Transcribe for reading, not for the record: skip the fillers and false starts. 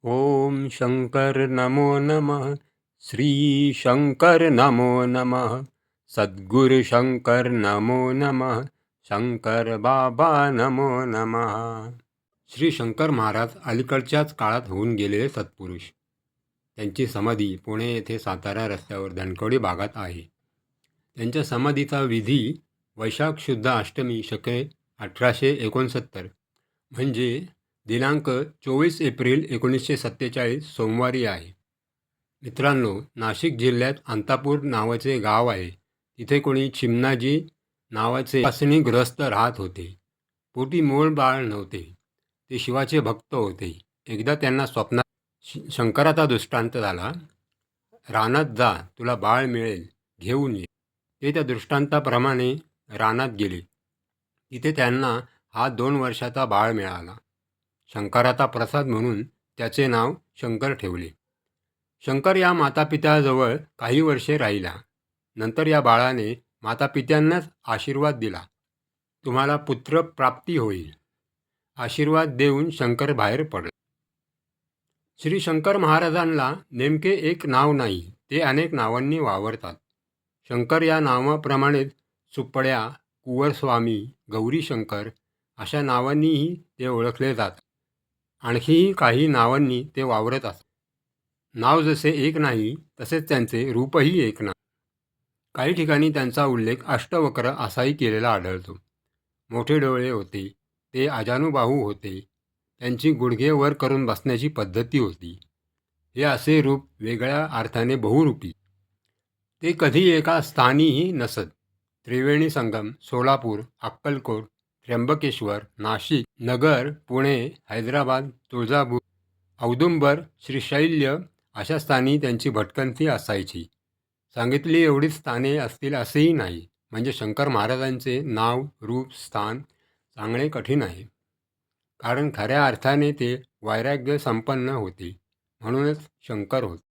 ओम शंकर नमो नमः. श्री शंकर नमो नमः. सद्गुरु शंकर नमो नमः. शंकर बाबा नमो नमः. श्री शंकर महाराज अलीकडच्याच काळात होऊन गेलेले सत्पुरुष. त्यांची समाधी पुणे येथे सातारा रस्त्यावर धनकवडी भागात आहे. त्यांच्या समाधीचा विधी वैशाख शुद्ध अष्टमी शके 1869 म्हणजे दिनांक 24 एप्रिल 1947 सोमवारी आहे. मित्रांनो, नाशिक जिल्ह्यात अंतापूर नावाचे गाव आहे. तिथे कोणी चिमणाजी नावाचे वासनीग्रस्त राहत होते. पोटी मूळ बाळ नव्हते. ते शिवाचे भक्त होते. एकदा त्यांना स्वप्नात शंकराचा दृष्टांत झाला. रानात जा, तुला बाळ मिळेल, घेऊन ये. ते त्या दृष्टांताप्रमाणे रानात गेले. तिथे त्यांना हा 2 वर्षाचा बाळ मिळाला. शंकराचा प्रसाद म्हणून त्याचे नाव शंकर ठेवले. शंकर या मातापित्याजवळ काही वर्षे राहिला. नंतर या बाळाने मातापित्यांनाच आशीर्वाद दिला. तुम्हाला पुत्र प्राप्ती होईल. आशीर्वाद देऊन शंकर बाहेर पडला. श्री शंकर महाराजांना नेमके एक नाव नाही, ते अनेक नावांनी वावरतात. शंकर या नावाप्रमाणेच सुपड्या, कुंवरस्वामी, गौरीशंकर अशा नावांनीही ते ओळखले जातात. आणखीही काही नावांनी ते वावरत असतात. नाव जसे एक नाही, तसेच त्यांचे रूपही एक नाही. काही ठिकाणी त्यांचा उल्लेख अष्टवक्र असाही केलेला आढळतो. मोठे डोळे होते, ते अजानुबाहू होते, त्यांची गुडघे वर करून बसण्याची पद्धती होती. हे असे रूप वेगळ्या अर्थाने बहुरूपी. ते कधी एका स्थानीही नसत. त्रिवेणी संगम, सोलापूर, अक्कलकोट, त्र्यंबकेश्वर, नाशिक, नगर, पुणे, हैदराबाद, तुळजापूर, औदुंबर, श्रीशैल्य अशा स्थानी त्यांची भटकंती असायची. सांगितली एवढीच स्थाने असतील असेही नाही. म्हणजे शंकर महाराजांचे नाव, रूप, स्थान सांगणे कठीण आहे. कारण खऱ्या अर्थाने ते वैराग्य संपन्न होते, म्हणूनच शंकर होते.